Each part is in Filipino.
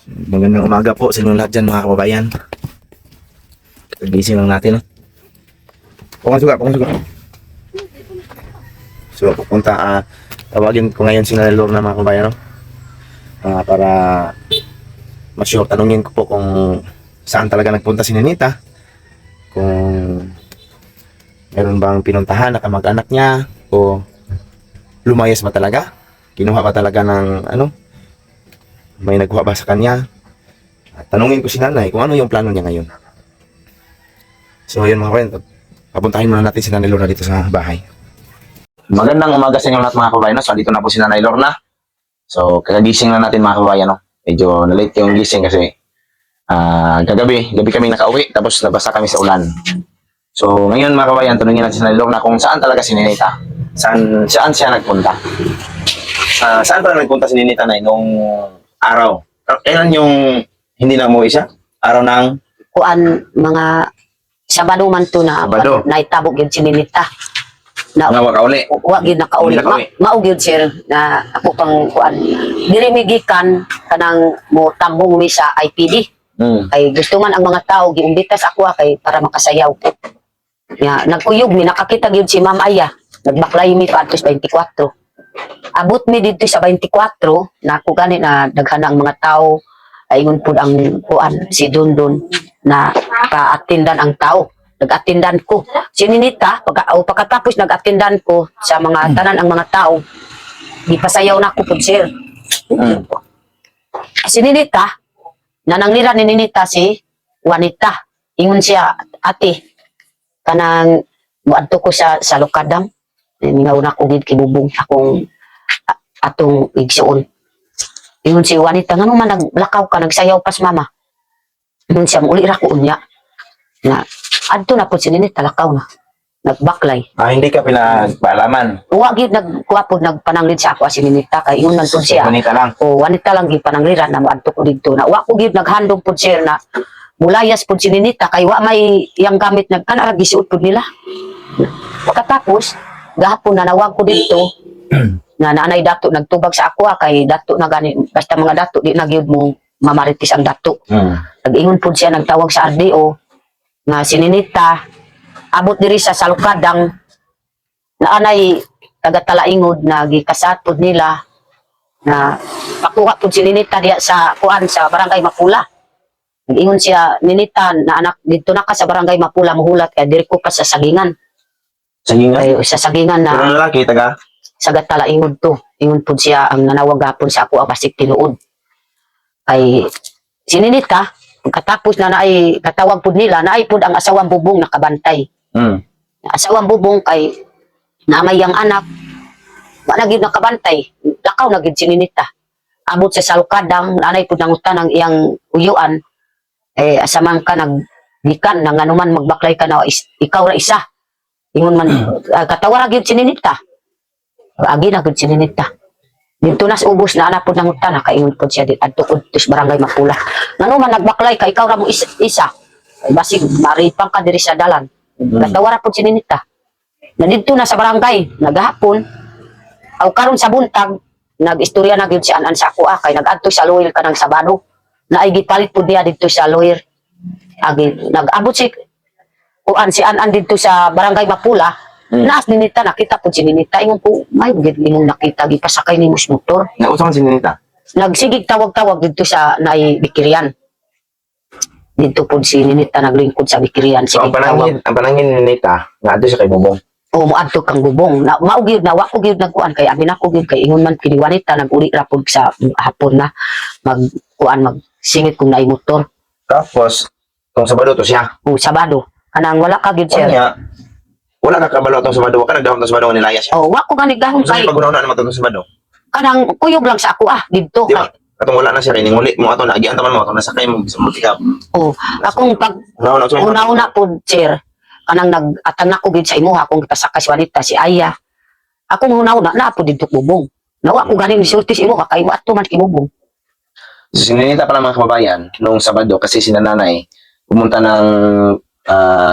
Magandang umaga po sa inyong lahat dyan mga kababayan. Gising lang natin. Pukang suga. So pupunta, tawagin ko ngayon si Nanay Lorna mga kababayan. Para ma-sure, tanungin ko po kung saan talaga nagpunta si Ninita. Kung meron bang pinuntahan na kamag-anak niya o lumayas ba talaga? Kinuha ba talaga ng may nagkuha ba sa kanya? At tanungin ko si nanay kung ano yung plano niya ngayon. So ayun mga kababayan, papuntahin muna natin si Nanay Lorna dito sa bahay. Magandang umaga sa inyo lahat mga kababayan. So dito na po si Nanay Lorna. So kakagising na natin mga kababayan. Medyo na-late yung gising kasi gabi kami nakauwi tapos nabasa kami sa ulan. So ngayon mga kababayan, tanungin natin si Nanay Lorna kung saan talaga si Ninita. Saan siya nagpunta? Saan pa nagpunta si Ninita na nung araw? Kailan yung hindi na umuwi siya? Araw ng Mga Sabado man to na Sabado. naitabog yun si Ninita na wakauli. wa gyud nakauli. Mao gyud sir na ako pang diri migikan kanang mo tambong mi sa IPD. Kay gusto man ang mga tao giumbita sa ako kay para makasayaw. Nagkuyog mi, nakakita gyud si Ma'am Aya, nagbaklay mi pa 24. Abot mi dito sa 24 na ako gani na daghan ang mga tao. Ayun po ang si Dundon na pa-attendan ang tao. Nag-attendan ko. Si Ninita, pagkatapos nag-attendan ko sa mga tanan ang mga tao, gipasayaw na ko po, sir. Si Ninita, nananglira ni Ninita si Juanita. Ingon siya, ate, kanang muadto ko sa Lukadam. Mingaw na ko gid kibubong akong atong igsuon. Ingon si Juanita, ngano man naglakaw ka, nagsayaw pas mama. Ingon siya, muli ra ko unya. Na, adto na po si Ninita, lakaw na. Nagbaklay. Hindi ka pinagpaalaman? Huwag yun, nagpananglid sa ako si Ninita, kay yun man po siya. Juanita lang? O, Juanita lang gipanangliran na maadto ko dito. Na, huwag ko yun, naghandong po siya na mulayas po si Ninita, kay huwag may yung gamit, nagkanaragisuot po nila. Pagkatapos, gahapon na nawag ko dito, na nanay dato nagtubag sa ako kay dato na gani basta mga dato di nagyud mo mamaritis ang dato. Nag-ingon pud siya, nagtawag sa RDO nga si Ninita abot diri sa Salukadang na anay taga-Talaingod na gikasat pud nila na pakuha pud si Ninita diya sa sa Barangay Mapula. Nag-ingon siya, Ninita na anak dito na ka sa Barangay Mapula muhulat kay diri ko pa sa Sagingan. Sa Sagingan na pero lalaki taga sa Talaingod to. Ingon po siya ang nanawag gapon sa ako basig tinuod. Ay sininita, pagkatapos na naay katawag po nila, naay po ang asawang bubong nakabantay. Asawang bubong kay namay ang anak, managid nakabantay, lakaw na gid sininita. Abot sa Salukadang, nanay po nangutan ang iyang uyuan, asamang ka naggikan na nganuman magbaklay ka na ikaw ra isa. Ingon man, katawag gid sininita. Agi na gud si Ninita. Dito nas ubos na ana po nang utana kaingon po siya dito adto tus Barangay Mapula. Ngano man nagbaklay ka ikaw ra mo isa. Basig maripang ka diri sa dalan. Katawara po si Ninita. Na dito na sa barangay nagahapon aw karon sa buntag nagistorya na gyud si anan sa ako kay nagadto sa lawyer kanang Sabado. Naay gipalit po diya dito sa lawyer. Agi nagabot si si anan dito sa Barangay Mapula. Naas Ninita, nakita po si Ninita. Ingon po, may gid nimong nakita, gipasakay ni mong motor. Nausahan si Ninita? Nagsigig tawag-tawag dito sa naay Bikirian. Dito po si Ninita naglingkod sa Bikirian. So ang panangin ni Ninita, nga adto siya kay Bubong? O, maadto kang Bubong. Maugyod na, wako gyud nagkuan kay amin ako gyud kay ingon man kini Juanita naguli ra pud sa hapon na magsingit kung naay motor. Tapos, kung Sabado to siya? O, Sabado. Kanang wala ka gyud siya. Wala ka kabalo itong Sabado, ka nagdahon itong Sabado nga nilaya siya. O, wako gani gahon kay. Saan pag-una naman itong Sabado? Kanang kuyog lang sa ako dito. Di ba? Katong wala na siya, kininguli mo ato, naagian taman mo ato, nasakay mo, bisa mo tikap. O, akong pag una-una po, sir, kanang nag-atang ako gid sa imuha akong pasakay si Juanita, si Aya. Akong una-una, na po dito Bubong. Nawa ko ganing isulti sa imuha, kay mo ato man kibubong. So, sininita pala mga kababayan, noong Sabado, kasi si nanay, pumunta ng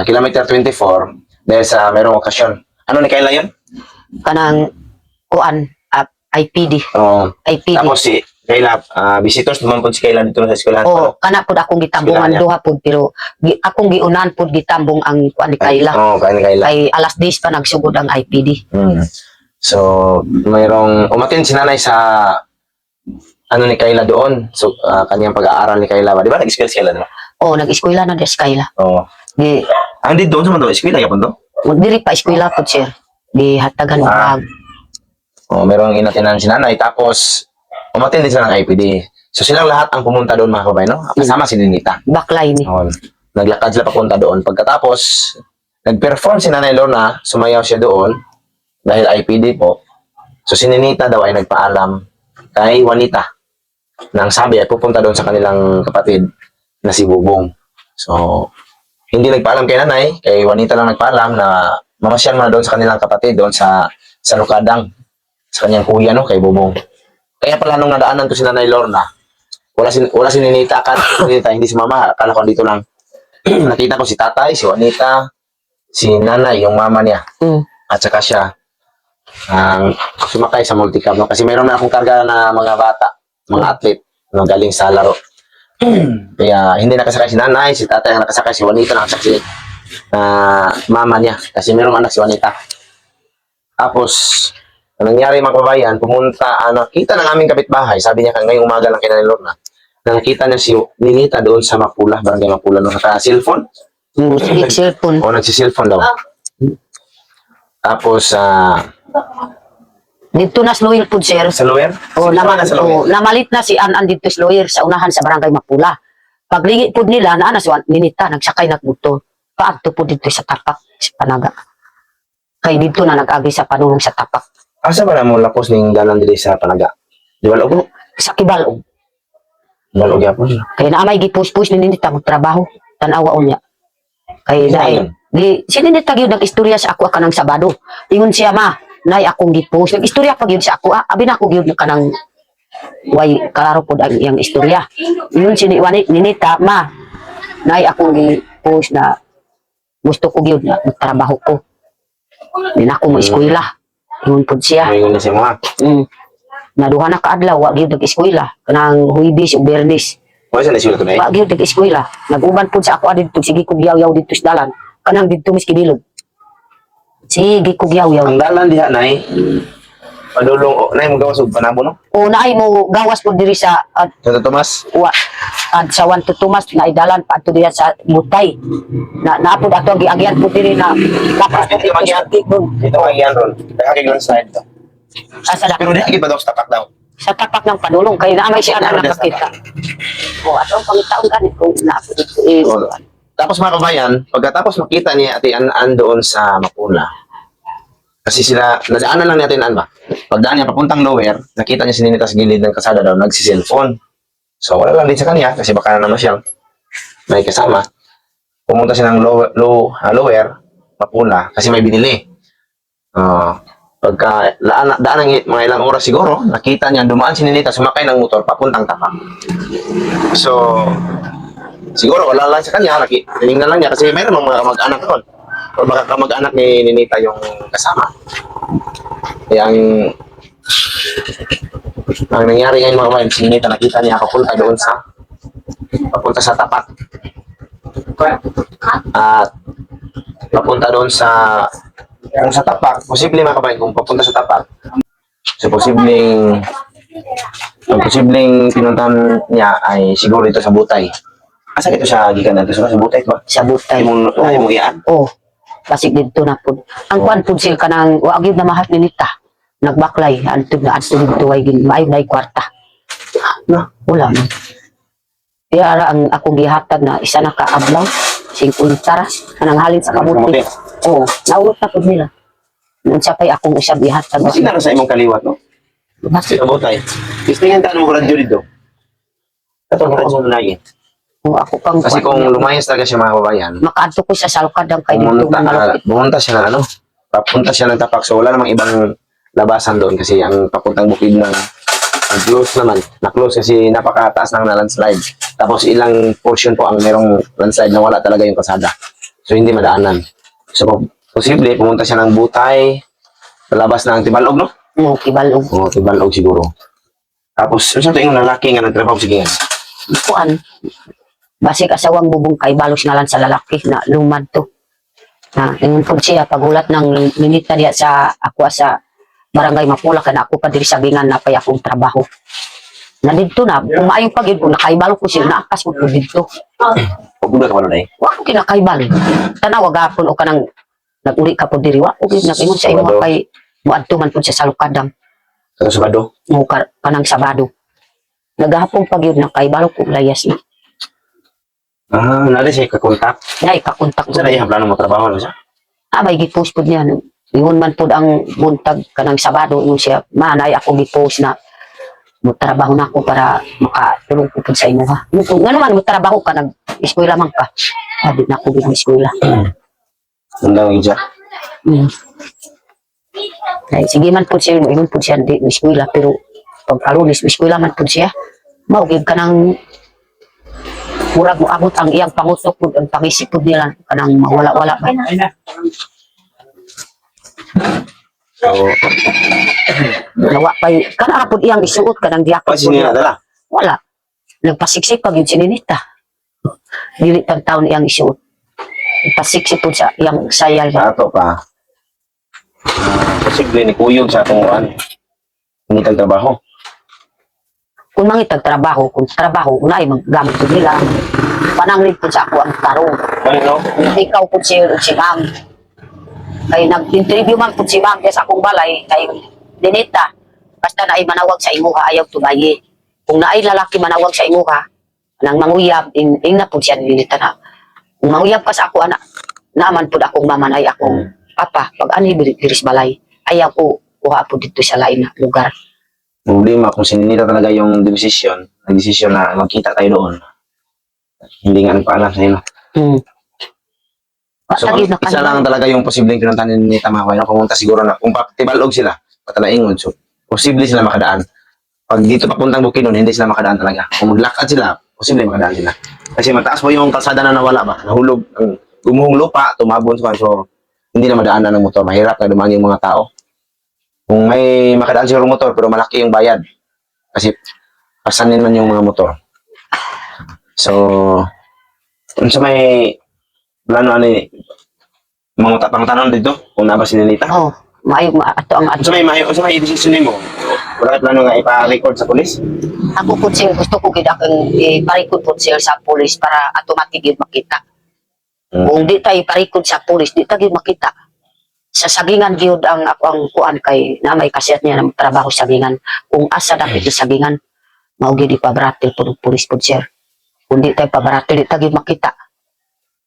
kilometer 24, dahil sa mayroong okasyon. Ano ni Kayla yun? Kanang IPD. Oo. IPD. Tapos Kayla, visitors naman po si Kayla dito sa eskwelahan. O kana pud akong gitambungan Eskwelahan niya. duha pud pero akong giunan pud gitambong ang kuan ni Kayla. Oo, Kayla. Kay alas 10 pa nagsugod ang IPD. So, mayroong umatin si nanay sa ano ni Kayla doon. So, kanyang pag-aaral ni Kayla ba? Di ba nag-eskwela si Kayla, di ba? O nag-eskwela na des Kayla. Oo. Di Ang di doon sa mga eskwela, yapon to? diri pa eskwela pud sir. Di hatagan ng bag. Oh, merong inatinan si nanay. Tapos, umatin din sila ng IPD. So, silang lahat ang pumunta doon, mga kabayan, no? Kasama si Ninita. Baklay ni. Oh, naglakad sila papunta doon. Pagkatapos, nag-perform si Nanay Lorna, sumayaw siya doon dahil IPD po. So, si Ninita daw ay nagpaalam kay Juanita nang sabi ay pupunta doon sa kanilang kapatid na si Bubong. So, hindi nagpaalam kay Nanay, kay Juanita lang nagpaalam na mamasyal muna doon sa kanilang kapatid doon sa Lukadang, sa kanyang kuya, no, kay Bubong. Kaya pala nung nadaanan ko si Nanay Lorna, wala si Ninita, hindi si Mama, akala ko dito lang. Nakita ko si Tatay, si Juanita, si Nanay, yung mama niya, at saka siya ang sumakay sa multicab, no? Kasi mayroon na akong karga na mga bata, mga athlete na galing sa laro. Kaya hindi nakasakay si Nanay, si Tatay ang nakasakay, si Juanita nakasakay mama niya, kasi mayroong anak si Juanita. Tapos, ang nangyari mga kabayan, nakita ng aming kapitbahay, sabi niya ngayong umaga lang kay Nanay Lorna, na nakita niya si Ninita doon sa Mapula, barangay Mapula, no, naka-cellphone. Cellphone. O, nagsi-cellphone daw. Tapos, Dito na lawyer pud sir. sa lawyer? O Sa lawyer? namalit na si An dito sa lawyer sa unahan sa barangay Mapula. Paglingi pud nila naa na si Ninita nagsakay nagbuto. Paadto pud dito sa tapak sa Panaga. Kay dito na nag-agi sa panulong sa tapak. Asa ba na mo lapos ning dalan dili sa Panaga? Di ba logo? Sa Kibalog. Balog yapon. Kay naamay gipus-pus ni Ninita magtrabaho. Tanawa unya. Kay Sino dai yun? di si Ninita gyud nag-istorya sa ako kanang Sabado. Ingon siya ma, nay akong gipus. Nag-istorya pa gyud sa ako. Abi na ako gyud kanang way klaro pud ang iyang istorya. Ingon si Ninita, ma, nay akong gipus na gusto ko gyud na magtrabaho ko. Di na ako mo eskwela. Ingon pud siya. May guna si mga. Naduha na kaadlaw wa gyud nag-eskwela kanang Huwebes ug Biyernes. Wala sa nasulat ko na eh. Wa gyud nag-eskwela. Nag-uban pud sa ako adto sige kog yaw-yaw dito sa dalan. Kanang didto mis kidilog. Sige kog yaw-yaw. Ang dalan diha nay, padulong, nay mo gawas og panabo, no? O naay mo gawas pud diri sa Santo Tomas. sa Juan Tutumas na idalan pa ato diha sa Butay. Naapod ato giagyan pud diri na dapat Dito magian. Dito magian ron. Kaya kay lang side to. Pero di agi pa daw sa tapak daw. sa tapak ng panulong kay naamay siya na nakakita. O atong pangitaon ganit kung naapod dito Oo. Tapos mga kabayan, pagkatapos makita ni Ate An doon sa Mapula, kasi sila, nadaanan lang ni Ate An ba? Pagdaan niya papuntang lower, nakita niya si Ninita sa gilid ng kasada daw, nagsi-cellphone. So wala lang din sa kanya, kasi baka naman siyang may kasama. Pumunta siya ng lower, Mapula, kasi may binili. Pagka daan ng mga ilang oras siguro, nakita niya, dumaan si Ninita, sumakay ng motor, papuntang tapak. So, siguro wala lang sa kanya, tinignan lang niya kasi mayroon mga kamag-anak doon. O baka kamag-anak ni Ninita yung kasama. Kaya ang nangyari ngayon mga kabayan, si Ninita nakita niya papunta doon papunta sa tapat. At papunta doon kung sa tapak, posible mga kabayan, kung papunta sa tapak, so ang posibleng pinuntahan niya ay siguro dito sa Butay. Asa ito sa gikan nato sa Butay ba? sa Butay. Ay mo iyan. Oh, basig dito na pud. Ang kwan pud sila kanang wa gyud na mahal ni Nita. Nagbaklay antud na adto dito way gid maayo na kwarta. No, wala man. Kaya ara ang akong gihatag na isa na ka adlaw 50 taras kanang halin sa kabuti. Oh, naulot na pud nila. Unsa pay akong usab gihatag. Kasi na sa imong kaliwat no. Basig Sa Butay. Istingan ta mo radyo dito. Katong radyo na lagi. ako pang Kasi kung lumayas talaga siya mga kababayan, makaadto ko sa salkad ang kay dito bumunta siya na papunta siya ng tapak. So wala namang ibang labasan doon kasi ang papuntang bukid na close naman. Na-close kasi napakataas ng landslide. Tapos ilang portion po ang merong landslide na wala talaga yung kasada. So hindi madaanan. So posible pumunta siya ng Butay, lalabas ng Tibalog, no? mo kibalog. O Tibalog siguro. Tapos, ano sa ito yung lalaki nga nagtrabaho sige nga? Kuan. Basig asawang bubong kay balos na lang sa lalaki na lumad to. Na ingon po siya pagulat ng minita diya sa ako sa barangay Mapula kana ako pa diri sa bingan na pay akong trabaho. Na dito na, umayong pagid ko nakaibalo ko siya naakas ko po dito. Huwag mo na ka na eh. Wa ko kinakaibalo. Tanawa gapon o kanang naguli ka po diri wa ko gid nakingon sa imo Sabado. kay muadto man po siya sa lukadam Sa Sabado. mo kanang Sabado. Nagahapon pagid nakaibalo ko layas na. Nari siya kakontak. Nay kakontak ko. Sa na yung plano mo trabaho na siya? May gipost po niya. Ingon man po ang buntag kanang Sabado yung siya, manay ako gipost na trabaho na ako para makatulong ko po sa imo ha. Nga naman, trabaho ka, nag-eskwela man ka. Di na ako nag-eskwela. Ang daw yung siya. Ay, sige man po siya, ingon po siya, di eskwela, pero pagkalunis, eskwela man po siya. Maugib ka ng murag mo abot ang iyang pangutok po, ang pangisip po nila, kanang mawala-wala ba. So, Nawa pa yun. Kana po iyang isuot ka ng diyakot. kasi niya nadala. Wala. Nagpasiksik pag yun sininita. Dili tang taon iyang isuot. Nagpasiksik po sa iyang sayal. Sa ato pa. Posible ni Kuyog sa atong uwan. Hindi kang trabaho. Kung mangitag trabaho, kung trabaho, unay maggamit ko nila. Pananglit po sa ako ang tarong. Ano? Ikaw po si ma'am. Kay nag-interview man po si ma'am sa akong balay, kay Dinita. Basta na ay manawag sa imuha, ayaw tumayi. Kung na ay lalaki manawag sa imuha, nang manguyab, na po siya nilita na. Kung manguyab ka sa ako, anak, naman po akong mamanay akong papa, pag ani biris balay, ayaw ko kuha po dito sa lain na lugar. Problema kung sininita talaga yung nag-desisyon na magkita tayo doon. Hindi nga nagpaalam sa inyo. So, isa lang talaga yung posibleng pinuntahan ni Tamakway na pumunta siguro na kung tibalog sila, patalaingon. So, posible sila makadaan. Pag dito papuntang Bukidnon, hindi sila makadaan talaga. Kung maglakad sila, posible makadaan sila. Kasi mataas po yung kalsada na nawala ba? Nahulog, gumuhong lupa, tumabon sa so hindi na madaanan ng motor. Mahirap na dumaan yung mga tao. Kung may makadaan siguro motor, pero malaki yung bayad. Kasi pasanin man yung mga motor. So, kung sa may plano ano mga tanong dito kung naba sinilita. Oh, ato ang Sa may decision mo. Wala ka plano nga ipa-record sa pulis? ako po sir, gusto ko gid akong iparikod po sir sa pulis para automatic gid makita. Kung di tayo iparikod sa pulis, di tayo makita. Sa sagingan gyud ang ako ang kuan kay na may kasyat niya ng trabaho sa sagingan. Kung asa dapat sa sagingan, mao gid ipabratil po ng pulis po sir. Kung di tayo pabratil, di tayo makita.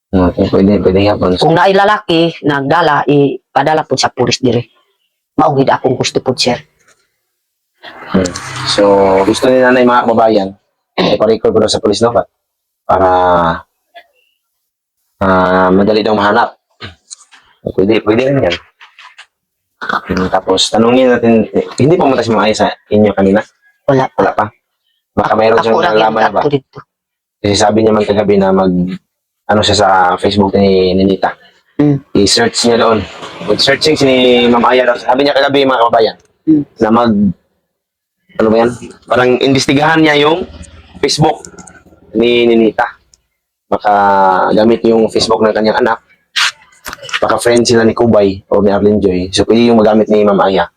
Okay, pwede nga po. Kung naay lalaki nagdala, ipadala po sa pulis dire. Mao gid akong gusto po sir. So, gusto ni nanay mga kababayan, ipa-record ko daw sa pulis no? Para madali daw mahanap. Pwede rin yan. Tapos, tanungin natin, hindi pumunta si mga sa inyo kanina? Wala pa. Wala pa. Baka mayroon siyang Ako lang nalaman na ba? ako dito. Kasi sabi niya man kagabi na ano siya sa Facebook ni Nita. I-search niya doon. Mag-searching si Ma'am Aya daw. Sabi niya kagabi mga kababayan, na ano ba yan? Parang investigahan niya yung Facebook ni Nita. Baka gamit yung Facebook ng kanyang anak. Baka friend sila ni Kubay o ni Arlene Joy. So, pwede yung magamit ni Ma'am Aya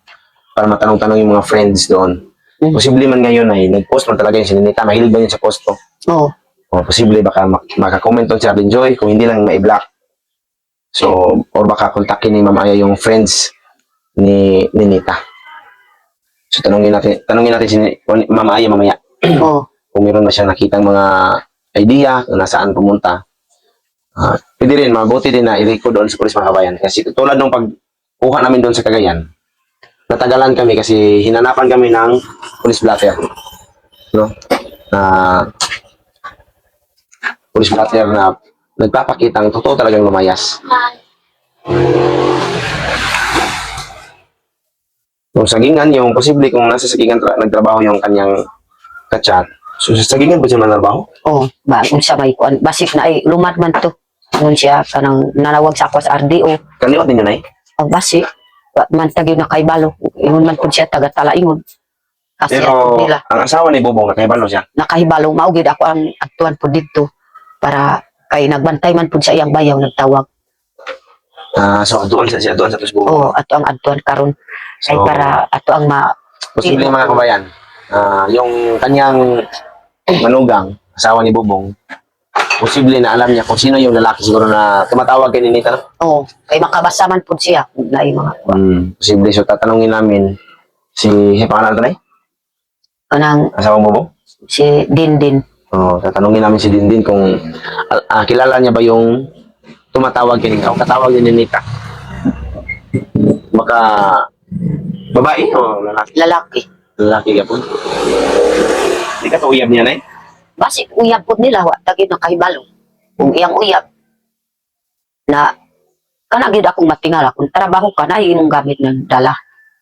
para matanong-tanong yung mga friends doon. Posible man ngayon ay nag-post man talaga yung si Nita. Mahilig ba yun sa posto? Oo. O posible baka makakomment doon si Arlene Joy kung hindi lang ma-block. So, or baka kontakin ni Ma'am Aya yung friends ni Nita. So, tanungin natin si Ma'am Aya mamaya. Oo. Kung meron na siyang nakitang mga idea kung nasaan pumunta. Pwede rin, mabuti din na i-record doon sa pulis mga kabayan. Kasi tulad nung pagkuha namin doon sa Cagayan, natagalan kami kasi hinanapan kami ng police blotter. No? Police blotter na nagpapakitang totoo talagang lumayas. Kung sagingan, yung posible kung nasa sagingan nagtrabaho yung kanyang kachat. So sa sagingan ba siya manarbaho? Oo. Unsa may kuan. Basik na ay lumad man to. Ngun siya kanang nanawag sa ako sa RDO. Kaliwat ninyo na eh. Ang basik. Man tagyo na kay balo. Ingon man pud siya taga Talaingon. Kasi Pero nila ang asawa ni Bubong nakahibalo siya. nakahibalo mao gid ako ang atuan po dito para kay nagbantay man pud sa iyang bayaw nagtawag. So doon sa Facebook. Oo, ato ang atuan karon kay So, para ato ang posible mga kabayan, yung kanyang manugang, asawa ni Bubong, posible na alam niya kung sino yung lalaki siguro na tumatawag kay Ninita. No? Oo, kay makabasa man pud siya na mga Posible. So tatanungin namin si pangalan ito na kanang asawa mo Bubong? si Dindin. Tatanungin namin si Dindin kung kilala niya ba yung tumatawag kay Ninita o katawag ni Ninita. Baka babae o lalaki? Lalaki. Lalaki ka po. Hindi ka uyab niya na Basi uyab pud nila wa tagid nakahibalo. Kung iyang uyab na kana gid akong matingala kung trabaho ka na imong gamit ng dala.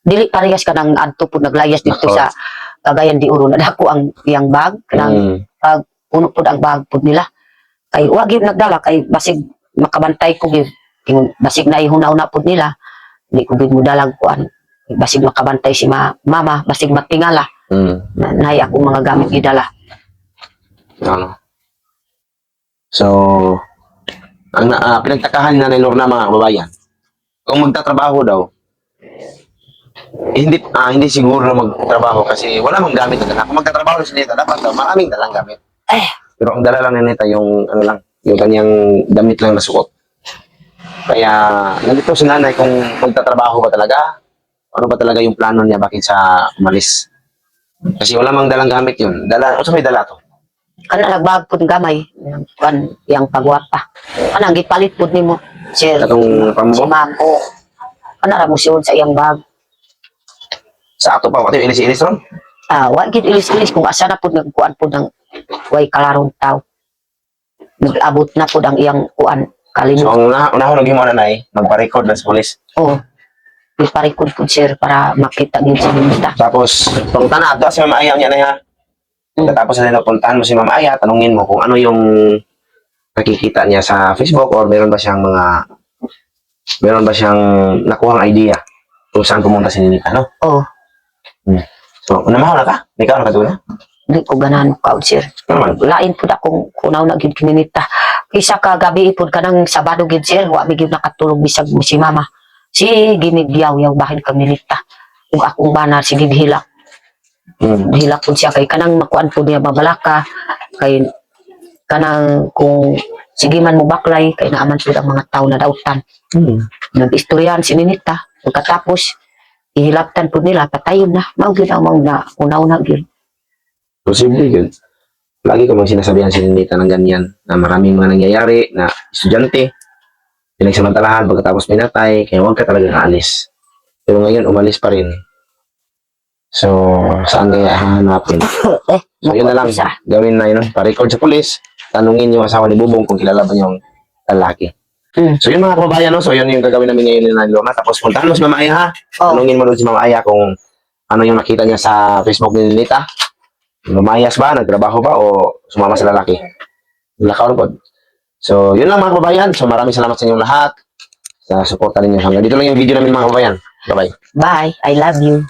Dili parehas ka nang adto pud naglayas dito Ako. sa Cagayan de Oro na dako ang iyang bag kanang puno pud ang bag pud nila. Kay wa gyud nagdala kay basig makabantay ko gyud. Ingon basig na ihuna-una pud nila. Di ko gyud mo dalang kuan. Basig makabantay si mama, basig matingala. Nahay akong mga gamit gidala. Ano? So, ang pinagtakahan na ni Lorna mga kababayan, kung magtatrabaho daw, hindi siguro na magtrabaho kasi wala mang gamit na dala. Kung magtatrabaho si Nita, dapat daw maraming dalang gamit. Pero ang dala lang ni Nita yung ano lang, yung kanyang damit lang na suot. Kaya nandito si nanay kung magtatrabaho ba talaga, ano ba talaga yung plano niya, bakit siya umalis. Kasi wala mang dalang gamit yun. Dala, o sa may dala to? Kana nagbag pud gamay kan yang pagwapa. Kana gipalit pud nimo sir. Katong Si pambo? ma'am o. Kana ra mo siyon sa iyang bag. Sa ato pa, pati yung ilis-ilis ron. Wa gid ilis-ilis kung asa na pud nagkuan pud ng way kalarong taw. Nag-abot na pud ang iyang kuan So, kalimot. ang unahon naging mo nanay, magpa-record na sa polis. Oh. Iparikod pud sir para makita gid sa minta. Tapos, punta na ato si Mama Aya niya na ha. Tapos na puntahan mo si Mama Aya, tanungin mo kung ano yung nakikita niya sa Facebook or meron ba siyang nakuhang idea kung saan pumunta si Ninita, no? Oh, So, unamahaw na ka? Ikaw na katuna? di ko ganahan ka sir. Naman. Lain pud akong kunaw na gid kininita. Isa ka gabi pud kanang Sabado gid sir, wa mi gid nakatulog bisag si mama. Si ginigyaw-yaw bahin kang nilita. Kung akong bana sige gihilak. Hilak pud siya kay kanang makuan pud niya babalaka kay kanang kung sige man mo baklay kay naaman pud ang mga tawo na dautan. Nag-istoryahan si Ninita. Pagkatapos ihilaktan pud nila patayon na. Mao gid ang mga unaw na gid. Posible yun. Lagi ko mang sinasabihan si Ninita ng ganyan na maraming mga nangyayari na estudyante pinagsamantalahan pagkatapos pinatay kaya huwag ka talagang aalis. Pero ngayon umalis pa rin. So, saan kaya hahanapin? So, yun na lang. Gawin na yun. Pa-record sa polis. Tanungin yung asawa ni Bubong kung kilala ba niya yung lalaki. So, yun mga kababayan, no? So, yun yung gagawin namin ngayon ni Lorna. Tapos, puntahan mo si Mama Aya, ha? Tanungin mo doon si Mama Aya kung ano yung nakita niya sa Facebook ni Ninita. Lumayas ba? Nagtrabaho ba? O sumama sa lalaki? Lakaw po. So, yun lang mga kababayan. So, maraming salamat sa inyong lahat sa suporta ninyo. Hanggang dito lang yung video namin mga kababayan. Bye-bye. Bye. I love you.